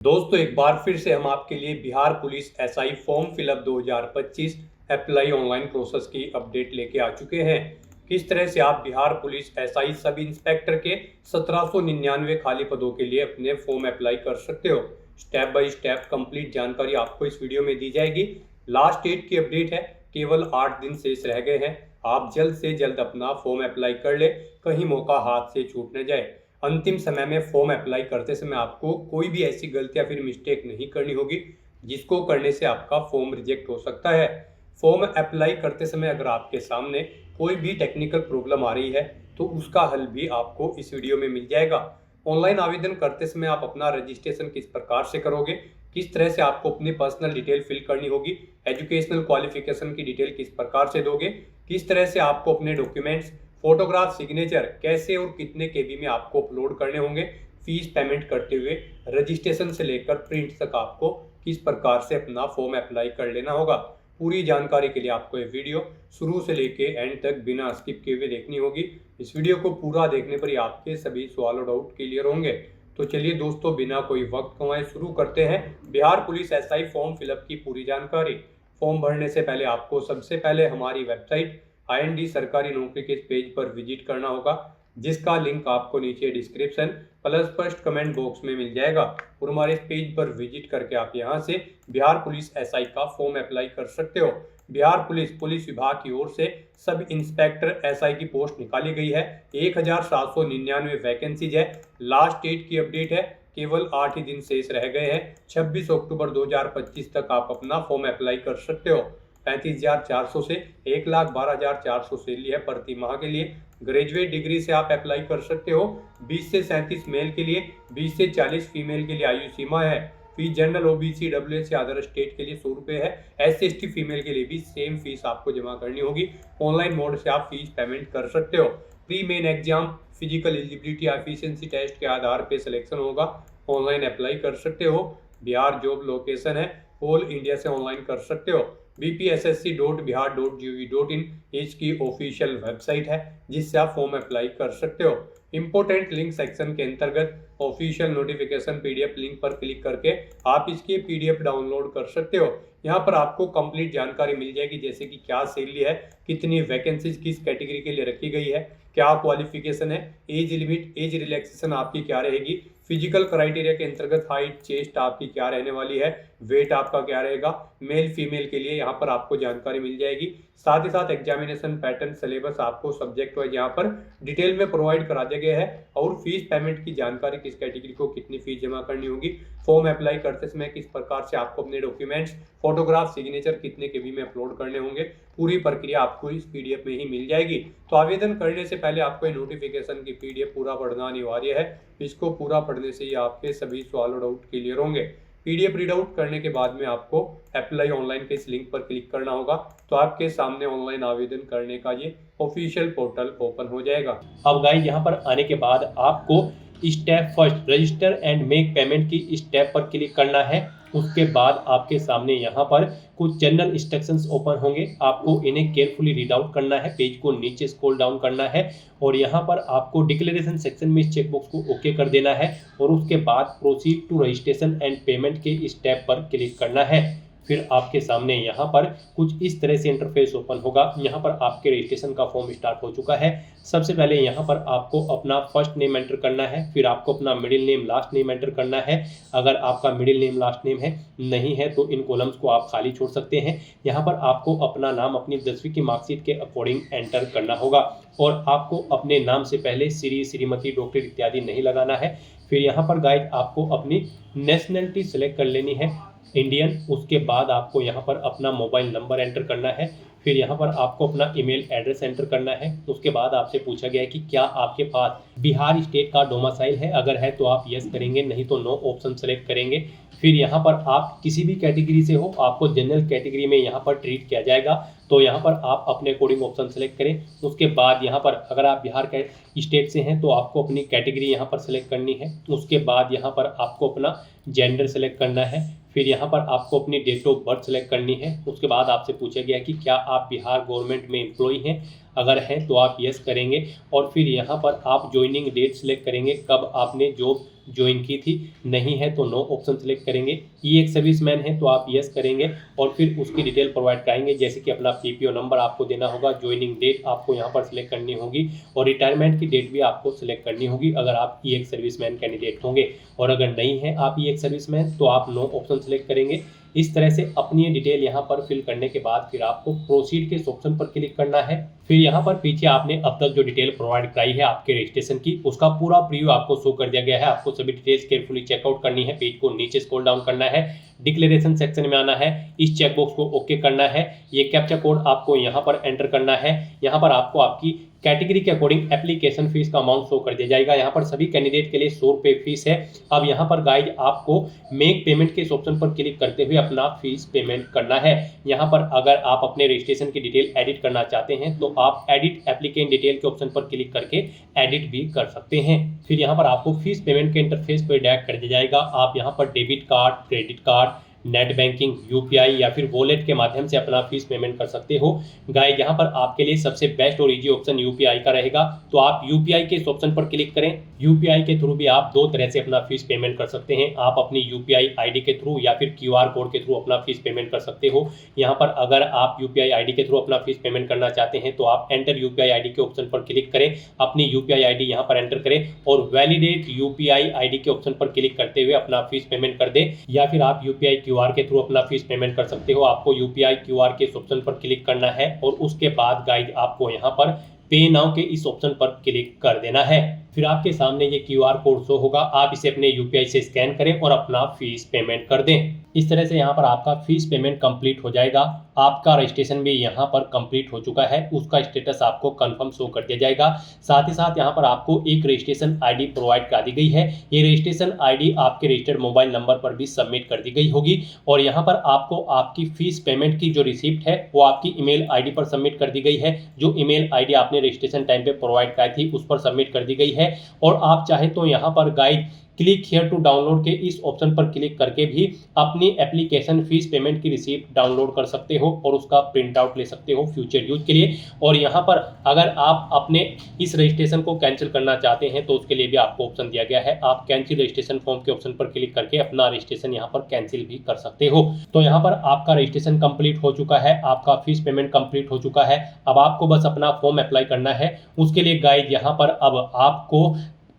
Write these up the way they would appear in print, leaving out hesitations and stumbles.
दोस्तों एक बार फिर से हम आपके लिए Bihar police SI form fill up 2025 apply online process की अपडेट लेके आ चुके हैं। किस तरह से आप Bihar police SI sub inspector के 1799 खाली पदों के लिए अपने फॉर्म अप्लाई कर सकते हो। स्टेप बाय स्टेप कंप्लीट जानकारी आपको इस वीडियो में दी जाएगी। लास्ट डेट की अपडेट है, केवल 8 दिन शेष रह गए हैं। आप जल्द से जल्द अपना फॉर्म अप्लाई कर ले, कहीं मौका हाथ से छूट न जाए। अंतिम समय में फॉर्म अप्लाई करते समय आपको कोई भी ऐसी गलती या फिर मिस्टेक नहीं करनी होगी जिसको करने से आपका फॉर्म रिजेक्ट हो सकता है। फॉर्म अप्लाई करते समय अगर आपके सामने कोई भी टेक्निकल प्रॉब्लम आ रही है तो उसका हल भी आपको इस वीडियो में मिल जाएगा। ऑनलाइन आवेदन करते समय आप अपना रजिस्ट्रेशन किस प्रकार से करोगे, किस तरह से आपको अपनी पर्सनल डिटेल फिल करनी होगी, एजुकेशनल क्वालिफिकेशन की डिटेल किस प्रकार से दोगे, किस तरह से आपको अपने डॉक्यूमेंट्स, फोटोग्राफ, सिग्नेचर कैसे और कितने केबी में आपको अपलोड करने होंगे, फीस पेमेंट करते हुए रजिस्ट्रेशन से लेकर प्रिंट तक आपको किस प्रकार से अपना फॉर्म अप्लाई कर लेना होगा। पूरी जानकारी के लिए आपको ये वीडियो शुरू से लेके एंड तक बिना स्किप किए हुए देखनी होगी। इस वीडियो को पूरा देखने पर ही आपके सभी सवाल और डाउट क्लियर होंगे। तो चलिए दोस्तों, बिना कोई वक्त गंवाए शुरू करते हैं Bihar police SI form fill up की पूरी जानकारी। फॉर्म भरने से पहले आपको सबसे पहले हमारी वेबसाइट IND सरकारी नौकरी के पेज पर विजिट करना होगा, जिसका लिंक आपको नीचे description plus first comment box में मिल जाएगा। और हमारे इस पेज पर विजिट करके आप यहां से बिहार पुलिस एसआई का फॉर्म अप्लाई कर सकते हो। बिहार पुलिस विभाग की ओर से सब इंस्पेक्टर एसआई की पोस्ट निकाली गई है। 1799 वैकेंसीज है। लास्ट डेट की अपडेट है, केवल 8 ही दिन शेष रह गए हैं। 26 अक्टूबर 2025 तक आप अपना फॉर्म अप्लाई कर सकते हो। 35,400 से 1,12,400 सैलरी है प्रति माह के लिए। ग्रेजुएट डिग्री से आप अप्लाई कर सकते हो। 20 से 37 मेल के लिए, 20 से 40 फीमेल के लिए आयु सीमा है। फीस जनरल OBC WS या अदर स्टेट के लिए 100 रुपये है। SC/ST फीमेल के लिए भी सेम फीस आपको जमा करनी होगी। ऑनलाइन मोड से आप फीस पेमेंट कर सकते हो। Pre main exam, physical eligibility या एफिशिएंसी टेस्ट के आधार पर सिलेक्शन होगा। ऑनलाइन अप्लाई कर सकते हो। बिहार जॉब लोकेशन है, ऑल इंडिया से ऑनलाइन कर सकते हो। bpssc.bihar.gov.in इसकी ऑफिशियल वेबसाइट है, जिससे आप फॉर्म अप्लाई कर सकते हो। इंपोर्टेंट लिंक सेक्शन के अंतर्गत ऑफिशियल नोटिफिकेशन PDF लिंक पर क्लिक करके आप इसकी PDF डाउनलोड कर सकते हो। यहाँ पर आपको कंप्लीट जानकारी मिल जाएगी, जैसे कि क्या सैलरी है, कितनी वैकेंसीज किस कैटेगरी के लिए रखी गई है, क्या क्वालिफिकेशन है, एज लिमिट, एज रिलैक्सेशन आपकी क्या रहेगी, फिजिकल क्राइटेरिया के अंतर्गत हाइट, चेस्ट आपकी क्या रहने वाली है, वेट आपका क्या रहेगा, मेल फीमेल के लिए यहाँ पर आपको जानकारी मिल जाएगी। साथ ही साथ एग्जामिनेशन पैटर्न, सिलेबस आपको सब्जेक्ट वाइज यहाँ पर डिटेल में प्रोवाइड करा दिया गया है। और फीस पेमेंट की जानकारी, किस कैटेगरी को कितनी फीस जमा करनी होगी, फॉर्म अप्लाई करते समय किस प्रकार से आपको अपने डॉक्यूमेंट्स, फोटोग्राफ, सिग्नेचर कितने केबी में अपलोड करने होंगे, पूरी प्रक्रिया आपको इस PDF में ही मिल जाएगी। तो आवेदन करने से पहले आपको नोटिफिकेशन की PDF पूरा पढ़ना अनिवार्य है। इसको पूरा पढ़ने से ही आपके सभी सवाल और डाउट क्लियर होंगे। PDF रीड आउट करने के बाद में आपको अप्लाई ऑनलाइन के इस लिंक पर क्लिक करना होगा, तो आपके सामने ऑनलाइन आवेदन करने का ये ऑफिशियल पोर्टल ओपन हो जाएगा। अब गाइस यहाँ पर आने के बाद आपको step first resistor and make payment की स्टेप पर क्लिक करना है। उसके बाद आपके सामने यहाँ पर कुछ जनरल इंस्ट्रक्शंस ओपन होंगे, आपको इन्हें केयरफुली रीड आउट करना है। पेज को नीचे स्क्रॉल डाउन करना है और यहाँ पर आपको डिक्लेरेशन सेक्शन में इस चेकबॉक्स को ओके कर देना है और उसके बाद proceed to registration and payment के स्टेप पर क्लिक करना है। फिर आपके सामने यहाँ पर कुछ इस तरह से इंटरफेस ओपन होगा। यहाँ पर आपके रजिस्ट्रेशन का फॉर्म स्टार्ट हो चुका है। सबसे पहले यहाँ पर आपको अपना फर्स्ट नेम एंटर करना है, फिर आपको अपना middle name, last name enter करना है। अगर आपका मिडिल नेम, लास्ट नेम है नहीं है तो इन कॉलम्स को आप खाली छोड़ सकते हैं। यहाँ पर आपको अपना नाम अपनी 10वीं की मार्कशीट के अकॉर्डिंग एंटर करना होगा और आपको अपने नाम से पहले श्री, श्रीमती, डॉक्टर इत्यादि नहीं लगाना है। फिर यहाँ पर गाइड आपको अपनी नेशनैलिटी सेलेक्ट कर लेनी है, इंडियन। उसके बाद आपको यहाँ पर अपना मोबाइल नंबर एंटर करना है। फिर यहाँ पर आपको अपना ईमेल एड्रेस एंटर करना है। उसके बाद आपसे पूछा गया है कि क्या आपके पास बिहार स्टेट का डोमिसाइल है, अगर है तो आप यस करेंगे, नहीं तो नो ऑप्शन सेलेक्ट करेंगे। फिर यहाँ पर आप किसी भी कैटेगरी से हो, आपको जनरल कैटेगरी में यहाँ पर ट्रीट किया जाएगा, तो यहाँ पर आप अपने अकॉर्डिंग ऑप्शन सेलेक्ट करें। उसके बाद यहाँ पर अगर आप बिहार के स्टेट से हैं तो आपको अपनी कैटेगरी यहाँ पर सेलेक्ट करनी है। उसके बाद यहाँ पर आपको अपना जेंडर सेलेक्ट करना है। फिर यहाँ पर आपको अपनी डेट ऑफ बर्थ सेलेक्ट करनी है। उसके बाद आपसे पूछा गया कि क्या आप बिहार गवर्नमेंट में एम्प्लॉय हैं, अगर हैं तो आप यस करेंगे। और फिर यहाँ पर आप ज्वाइनिंग डेट सेलेक्ट करेंगे, कब आपने जॉब ज्वाइन की थी, नहीं है तो नो ऑप्शन सेलेक्ट करेंगे। ई एक सर्विसमैन है तो आप यस करेंगे और फिर उसकी डिटेल प्रोवाइड कराएंगे, जैसे कि अपना पीपीओ नंबर आपको देना होगा, ज्वाइनिंग डेट आपको यहाँ पर सिलेक्ट करनी होगी और रिटायरमेंट की डेट भी आपको सिलेक्ट करनी होगी अगर आप ई एक सर्विसमैन कैंडिडेट होंगे। और अगर नहीं है आप ई एक सर्विसमैन तो आप नो ऑप्शन सेलेक्ट करेंगे। इस तरह से अपनी डिटेल यहाँ पर फिल करने के बाद फिर आपको प्रोसीड के ऑप्शन पर क्लिक करना है। फिर यहाँ पर पीछे आपने अब तक जो डिटेल प्रोवाइड कराई है आपके रजिस्ट्रेशन की, उसका पूरा प्रीव्यू आपको शो कर दिया गया है। आपको सभी डिटेल्स केयरफुली चेकआउट करनी है, पेज को नीचे स्क्रॉल डाउन करना है, डिक्लेरेशन सेक्शन में आना है, इस चेकबॉक्स को ओके करना है, ये कैप्चा कोड आपको यहाँ पर एंटर करना है। यहाँ पर आपको आपकी कैटेगरी के अकॉर्डिंग एप्लीकेशन फीस का अमाउंट शो कर दिया जाएगा। यहाँ पर सभी कैंडिडेट के लिए 100 रुपये फीस है। अब यहाँ पर गाइज आपको मेक पेमेंट के इस ऑप्शन पर क्लिक करते हुए अपना फीस पेमेंट करना है। यहाँ पर अगर आप अपने रजिस्ट्रेशन की डिटेल एडिट करना चाहते हैं तो आप एडिट एप्लीकेंट डिटेल के ऑप्शन पर क्लिक करके एडिट भी कर सकते हैं। फिर यहाँ पर आपको फीस पेमेंट के इंटरफेस पर डायरेक्ट कर दिया जाएगा। आप यहाँ पर debit card, credit card, net banking, UPI या फिर वॉलेट के माध्यम से अपना फीस पेमेंट कर सकते हो। गाइस यहाँ पर आपके लिए सबसे बेस्ट और इजी ऑप्शन यूपीआई का रहेगा, तो आप यूपीआई के इस ऑप्शन पर क्लिक करें। यूपीआई के थ्रू भी आप दो तरह से अपना फीस पेमेंट कर सकते हैं। आप अपनी यूपीआई आईडी के थ्रू या फिर क्यूआर कोड के थ्रू अपना फीस पेमेंट कर सकते हो। यहाँ पर अगर आप यूपीआई आईडी के थ्रू अपना फीस पेमेंट करना चाहते हैं तो आप एंटर यूपीआई आईडी के ऑप्शन पर क्लिक करें, अपनी यूपीआई आईडी यहाँ पर एंटर करें और वैलिडेट यूपीआई आईडी के ऑप्शन पर क्लिक करते हुए अपना फीस पेमेंट कर दें। या फिर आप यूपीआई क्यूआर के थ्रू अपना फीस पेमेंट कर सकते हो। आपको यूपीआई क्यूआर के इस ऑप्शन पर क्लिक करना है और उसके बाद गाइड आपको यहाँ पर पे नाउ के इस ऑप्शन पर क्लिक कर देना है। फिर आपके सामने ये क्यूआर कोड शो होगा, आप इसे अपने यूपीआई से स्कैन करें और अपना फीस पेमेंट कर दें। इस तरह से यहाँ पर आपका फीस पेमेंट कंप्लीट हो जाएगा। आपका रजिस्ट्रेशन भी यहाँ पर कंप्लीट हो चुका है, उसका स्टेटस आपको कंफर्म शो कर दिया जाएगा। साथ ही साथ यहाँ पर आपको एक रजिस्ट्रेशन आईडी प्रोवाइड करा दी गई है। ये रजिस्ट्रेशन आईडी आपके रजिस्टर्ड मोबाइल नंबर पर भी सबमिट कर दी गई होगी और यहाँ पर आपको आपकी फीस पेमेंट की जो रिसिप्ट है वो आपकी ईमेल आईडी पर सबमिट कर दी गई है। जो ईमेल आईडी आपने रजिस्ट्रेशन टाइम पे प्रोवाइड कराई थी उस पर सबमिट कर दी गई है। और आप चाहे तो यहाँ पर guide click here to download के इस ऑप्शन पर क्लिक करके भी अपनी एप्लीकेशन फीस पेमेंट की रिसीप्ट डाउनलोड कर सकते हो और उसका प्रिंट आउट ले सकते हो फ्यूचर यूज के लिए। और यहाँ पर अगर आप अपने इस रजिस्ट्रेशन को कैंसिल करना चाहते हैं तो उसके लिए भी आपको ऑप्शन दिया गया है। आप कैंसिल रजिस्ट्रेशन फॉर्म के ऑप्शन पर क्लिक करके अपना रजिस्ट्रेशन यहाँ पर कैंसिल भी कर सकते हो। तो यहाँ पर आपका रजिस्ट्रेशन कंप्लीट हो चुका है, आपका फीस पेमेंट कंप्लीट हो चुका है। अब आपको बस अपना फॉर्म अप्लाई करना है। उसके लिए गाइड यहाँ पर अब आपको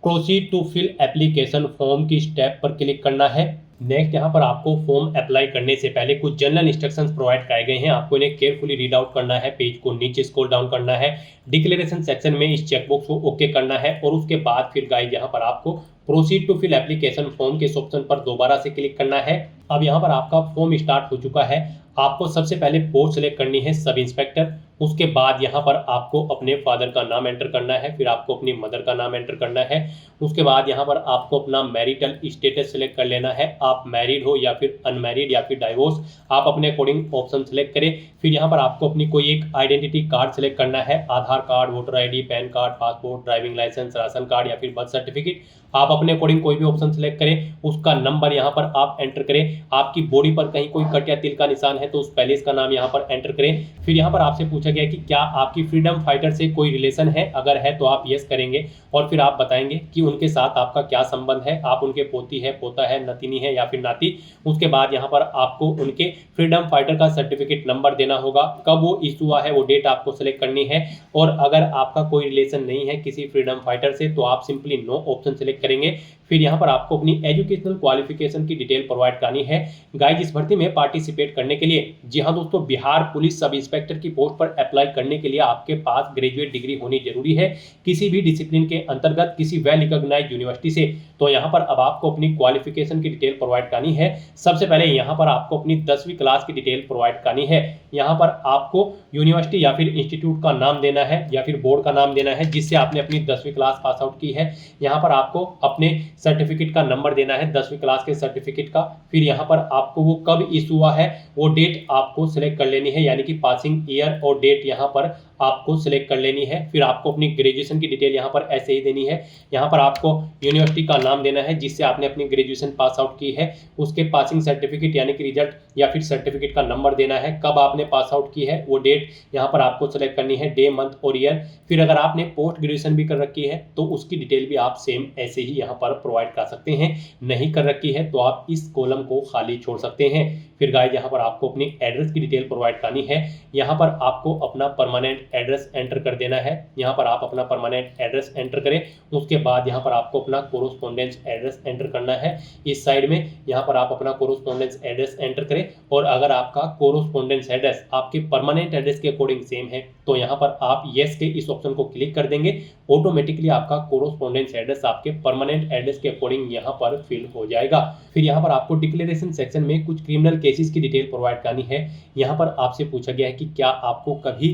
proceed to fill application form की स्टेप पर क्लिक करना है। नेक्स्ट यहाँ पर आपको फॉर्म अप्लाई करने से पहले कुछ जनरल इंस्ट्रक्शंस प्रोवाइड कराए गए हैं, आपको इन्हें केयरफुली रीड आउट करना है। पेज को नीचे स्क्रॉल डाउन करना है, डिक्लेरेशन सेक्शन में इस चेकबॉक्स को ओके करना है और उसके बाद फिर गाइड यहाँ पर आपको proceed to fill application form के ऑप्शन पर दोबारा से क्लिक करना है। अब यहाँ पर आपका फॉर्म स्टार्ट हो चुका है। आपको सबसे पहले पोस्ट सेलेक्ट करनी है सब इंस्पेक्टर। उसके बाद यहाँ पर आपको अपने फादर का नाम एंटर करना है, फिर आपको अपनी मदर का नाम एंटर करना है। उसके बाद यहाँ पर आपको अपना मैरिटल स्टेटस सेलेक्ट कर लेना है, आप मैरिड हो या फिर अनमैरिड या फिर डाइवोर्स, आप अपने अकॉर्डिंग ऑप्शन सेलेक्ट करें। फिर यहाँ पर आपको अपनी कोई एक आइडेंटिटी कार्ड सेलेक्ट करना है, Aadhaar card, voter ID, PAN card, passport, driving licence, ration card या फिर बर्थ सर्टिफिकेट। आप अपने अकॉर्डिंग कोई भी ऑप्शन सेलेक्ट करें, उसका नंबर यहाँ पर आप एंटर करें। आपकी बॉडी पर कहीं कोई कट या तिल का निशान है तो उस पैलेस का नाम यहाँ पर एंटर करें। फिर यहाँ पर आपसे पूछा गया कि क्या आपकी फ्रीडम फाइटर से कोई रिलेशन है, अगर है तो आप यस करेंगे और फिर आप बताएंगे कि उनके साथ आपका क्या संबंध है, आप उनके पोती है, पोता है, नतिनी है या फिर नाती। उसके बाद यहाँ पर आपको उनके फ्रीडम फाइटर का सर्टिफिकेट नंबर देना होगा, कब वो इशू हुआ है वो डेट आपको सेलेक्ट करनी है। और अगर आपका कोई रिलेशन नहीं है किसी फ्रीडम फाइटर से तो आप सिंपली नो ऑप्शन सेलेक्ट करेंगे। फिर यहाँ पर आपको अपनी एजुकेशनल क्वालिफिकेशन की डिटेल प्रोवाइड करनी है। गाइस इस भर्ती में पार्टिसिपेट करने के लिए, जी हाँ दोस्तों, बिहार पुलिस सब इंस्पेक्टर की पोस्ट पर अप्लाई करने के लिए आपके पास ग्रेजुएट डिग्री होनी जरूरी है किसी भी डिसिप्लिन के अंतर्गत किसी वेल रिकॉग्नाइज्ड यूनिवर्सिटी से। तो यहाँ पर अब आपको अपनी क्वालिफिकेशन की डिटेल प्रोवाइड करनी है। सबसे पहले यहाँ पर आपको अपनी 10वीं क्लास की डिटेल प्रोवाइड करनी है। यहाँ पर आपको यूनिवर्सिटी या फिर इंस्टीट्यूट का नाम देना है या फिर बोर्ड का नाम देना है जिससे आपने अपनी 10वीं क्लास पास आउट की है। यहाँ पर आपको अपने सर्टिफिकेट का नंबर देना है 10वीं क्लास के सर्टिफिकेट का। फिर यहाँ पर आपको वो कब इशू हुआ है वो डेट आपको सिलेक्ट कर लेनी है, यानी कि पासिंग ईयर और डेट यहाँ पर आपको सिलेक्ट कर लेनी है। फिर आपको अपनी ग्रेजुएशन की डिटेल यहाँ पर ऐसे ही देनी है। यहाँ पर आपको यूनिवर्सिटी का नाम देना है जिससे आपने अपनी ग्रेजुएशन पास आउट की है, उसके पासिंग सर्टिफिकेट यानी कि रिजल्ट या फिर सर्टिफिकेट का नंबर देना है, कब आपने पास आउट की है वो डेट यहाँ पर आपको सेलेक्ट करनी है, डे मंथ और ईयर। फिर अगर आपने पोस्ट ग्रेजुएशन भी कर रखी है तो उसकी डिटेल भी आप सेम ऐसे ही यहाँ पर प्रोवाइड कर सकते हैं। नहीं कर रखी है तो आप इस कॉलम को खाली छोड़ सकते हैं। फिर गाइस यहाँ पर आपको अपनी एड्रेस की डिटेल प्रोवाइड करनी है। यहाँ पर आपको अपना परमानेंट एड्रेस एंटर कर देना है। यहाँ पर आप अपना परमानेंट एड्रेस एंटर करें, उसके बाद यहाँ पर आपको अपना कोरोस्पोंडेंस एड्रेस एंटर करना है। इस साइड में यहाँ पर आप अपना कोरोस्पोंडेंस एड्रेस एंटर करें, और अगर आपका कोरोस्पोंडेंस एड्रेस आपके परमानेंट एड्रेस के अकॉर्डिंग सेम है तो यहाँ पर आप येस के इस ऑप्शन को क्लिक कर देंगे। ऑटोमेटिकली आपका कोरोस्पोंडेंस एड्रेस आपके परमानेंट एड्रेस के अकॉर्डिंग यहाँ पर फिल हो जाएगा। फिर यहाँ पर आपको डिक्लेरेशन सेक्शन में कुछ क्रिमिनल केसेस की डिटेल प्रोवाइड करनी है। यहाँ पर आपसे पूछा गया है कि क्या आपको कभी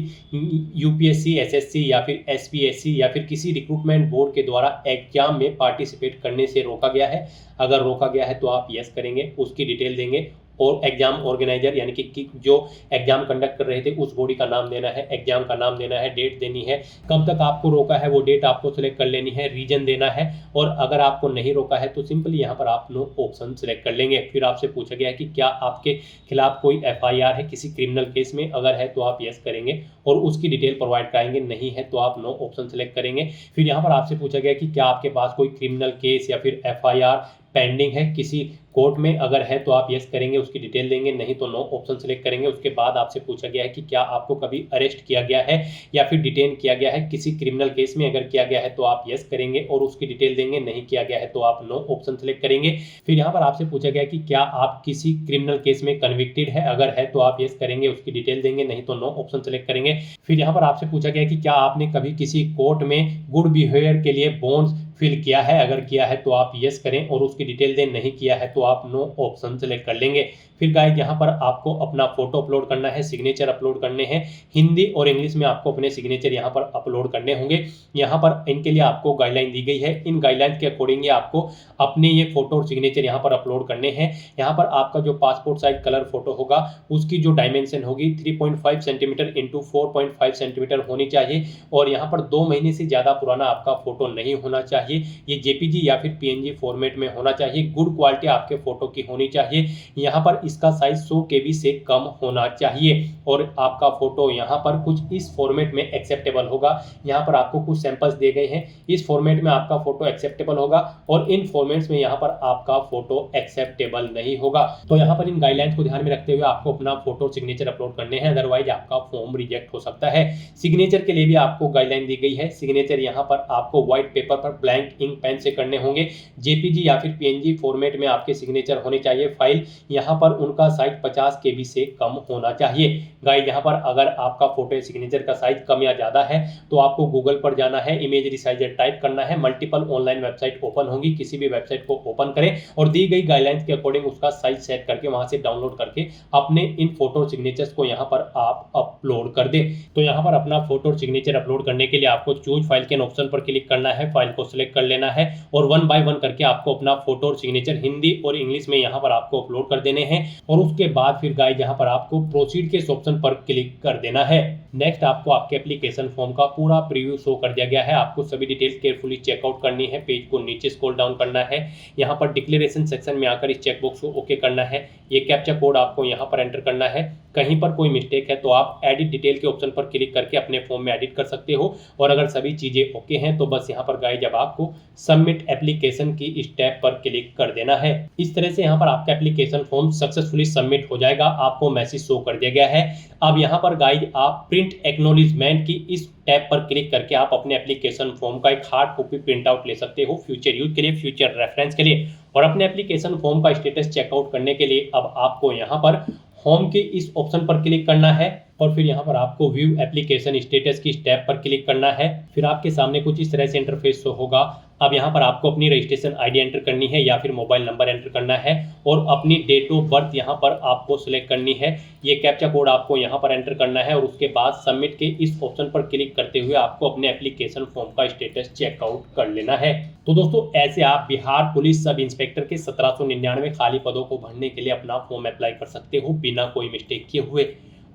यूपीएससी, एसएससी या फिर एसपीएससी या फिर किसी रिक्रूटमेंट बोर्ड के द्वारा एग्जाम में पार्टिसिपेट करने से रोका गया है। अगर रोका गया है तो आप यस करेंगे, उसकी डिटेल देंगे, और एग्जाम ऑर्गेनाइजर यानी कि जो एग्जाम कंडक्ट कर रहे थे उस बॉडी का नाम देना है, एग्जाम का नाम देना है, डेट देनी है, कब तक आपको रोका है वो डेट आपको सिलेक्ट कर लेनी है, रीजन देना है। और अगर आपको नहीं रोका है तो सिंपली यहाँ पर आप नो ऑप्शन सिलेक्ट कर लेंगे। फिर आपसे पूछा गया है कि क्या आपके खिलाफ कोई एफआईआर है किसी क्रिमिनल केस में, अगर है तो आप यस करेंगे और उसकी डिटेल प्रोवाइड कराएंगे, नहीं है तो आप नो ऑप्शन सिलेक्ट करेंगे। फिर यहाँ पर आपसे पूछा गया कि क्या आपके पास कोई क्रिमिनल केस या फिर एफआईआर पेंडिंग है किसी कोर्ट में, अगर है तो आप यस करेंगे, उसकी डिटेल देंगे, नहीं तो नो ऑप्शन सिलेक्ट करेंगे। उसके बाद आपसे पूछा गया है कि क्या आपको कभी अरेस्ट किया गया है या फिर डिटेन किया गया है किसी क्रिमिनल केस में, अगर किया गया है तो आप यस करेंगे और उसकी डिटेल देंगे, नहीं किया गया है तो आप नो ऑप्शन सिलेक्ट करेंगे। फिर यहाँ पर आपसे पूछा गया कि क्या आप किसी क्रिमिनल केस में कन्विक्टेड है, अगर है तो आप यस करेंगे, उसकी डिटेल देंगे, नहीं तो नो ऑप्शन सिलेक्ट करेंगे। फिर यहाँ पर आपसे पूछा गया कि क्या आपने कभी किसी कोर्ट में गुड बिहेवियर के लिए बॉन्ड्स फिल किया है, अगर किया है तो आप यस करें और उसकी डिटेल दें, नहीं किया है तो आप नो ऑप्शन सेलेक्ट कर लेंगे। फिर गाइस यहाँ पर आपको अपना फोटो अपलोड करना है, सिग्नेचर अपलोड करने हैं, हिंदी और इंग्लिश में आपको अपने सिग्नेचर यहाँ पर अपलोड करने होंगे। यहाँ पर इनके लिए आपको गाइडलाइन दी गई है, इन गाइडलाइन के अकॉर्डिंग आपको अपने ये फोटो और सिग्नेचर यहाँ पर अपलोड करने हैं। यहाँ पर आपका जो पासपोर्ट साइज कलर फोटो होगा उसकी जो डायमेंशन होगी 3.5 सेंटीमीटर इंटू 4.5 सेंटीमीटर होनी चाहिए, और यहाँ पर 2 महीने से ज़्यादा पुराना आपका फोटो नहीं होना चाहिए। ये जेपीजी या फिर पीएनजी फॉर्मेट में होना चाहिए, गुड क्वालिटी आपके फोटो की होनी चाहिए। यहाँ पर इसका साइज 100 KB से कम होना चाहिए, और आपका फोटो यहाँ पर कुछ इस फॉर्मेट में एक्सेप्टेबल होगा। यहाँ पर आपको कुछ सैंपल्स दिए गए हैं, इस फॉर्मेट में आपका फोटो एक्सेप्टेबल होगा और इन फॉर्मेट्स में यहाँ पर आपका फोटो एक्सेप्टेबल नहीं होगा। तो यहाँ पर इन गाइडलाइंस को ध्यान में रखते हुए आपको अपना फोटो सिग्नेचर अपलोड करने हैं, अदरवाइज आपका फॉर्म रिजेक्ट हो सकता है। सिग्नेचर के लिए भी आपको गाइडलाइन दी गई है, सिग्नेचर यहाँ पर आपको व्हाइट पेपर पर ब्लैंक इंक पेन से करने होंगे। जेपीजी या फिर पीएनजी फॉर्मेट में आपके सिग्नेचर होने चाहिए। फाइल यहाँ पर उनका साइज 50 KB से कम होना चाहिए। गाइस यहाँ पर अगर आपका फोटो सिग्नेचर का साइज कम या ज्यादा है तो आपको गूगल पर जाना है, इमेज रिसाइजर टाइप करना है, मल्टीपल ऑनलाइन वेबसाइट ओपन होगी, किसी भी वेबसाइट को ओपन करें और दी गई गाइडलाइंस के अकॉर्डिंग उसका साइज सेट करके वहां से डाउनलोड करके अपने इन फोटो सिग्नेचर्स को यहाँ पर आप अपलोड कर दे। तो यहाँ पर अपना फोटो सिग्नेचर अपलोड करने के लिए आपको चूज फाइल के ऑप्शन पर क्लिक करना है, फाइल को सिलेक्ट कर लेना है और 1 बाय 1 करके आपको अपना फोटो और सिग्नेचर हिंदी और इंग्लिश में यहाँ पर आपको अपलोड कर देने हैं। और उसके बाद फिर गाइस यहाँ पर आपको प्रोसीड के ऑप्शन पर क्लिक कर देना है। नेक्स्ट आपको आपके एप्लीकेशन फॉर्म का पूरा प्रीव्यू शो कर दिया गया है, आपको सभी डिटेल्स केयरफुली चेकआउट करनी है, पेज को नीचे स्क्रॉल डाउन करना है, यहाँ पर डिक्लेरेशन सेक्शन में आकर इस चेकबॉक्स को ओके करना है, ये कैप्चा कोड आपको यहाँ पर एंटर करना है। कहीं पर कोई मिस्टेक है तो आप एडिट डिटेल के ऑप्शन पर क्लिक करके अपने फॉर्म में एडिट कर सकते हो, और अगर सभी चीजें ओके हैं तो बस यहाँ पर गाइस जब आपको सबमिट एप्लीकेशन की स्टेप पर क्लिक कर देना है। इस तरह से यहाँ पर आपका एप्लीकेशन फॉर्म सक्सेसफुली सबमिट हो जाएगा, आपको मैसेज शो कर दिया गया है। अब यहाँ पर गाइस आप प्रिंट एक्नॉलेजमेंट की इस टैब पर क्लिक करके आप अपने एप्लीकेशन फॉर्म का एक हार्ड कॉपी प्रिंट आउट ले सकते हो, फ्यूचर यूज के लिए, फ्यूचर रेफरेंस के लिए। और अपने एप्लीकेशन फॉर्म का स्टेटस चेकआउट करने के लिए अब आपको यहाँ पर होम के इस ऑप्शन पर क्लिक करना है और फिर यहाँ पर आपको व्यू एप्लीकेशन स्टेटस की स्टेप पर क्लिक करना है। फिर आपके सामने कुछ इस तरह से इंटरफेस शो होगा। अब यहाँ पर आपको अपनी रजिस्ट्रेशन आईडी एंटर करनी है या फिर मोबाइल नंबर एंटर करना है और अपनी डेट ऑफ बर्थ यहाँ पर आपको सिलेक्ट करनी है। ये कैप्चा कोड आपको यहाँ पर एंटर करना है और उसके बाद सबमिट के इस ऑप्शन पर क्लिक करते हुए आपको अपने एप्लीकेशन फॉर्म का स्टेटस चेकआउट कर लेना है। तो दोस्तों ऐसे आप बिहार पुलिस सब इंस्पेक्टर के 1799 खाली पदों को भरने के लिए अपना फॉर्म अप्लाई कर सकते हो बिना कोई मिस्टेक किए हुए।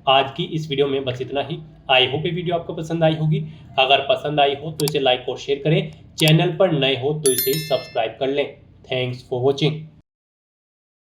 आज की इस वीडियो में बस इतना ही। आई होप ये वीडियो आपको पसंद आई होगी। अगर पसंद आई हो तो इसे लाइक और शेयर करें। चैनल पर नए हो तो इसे सब्सक्राइब कर लें। Thanks for watching.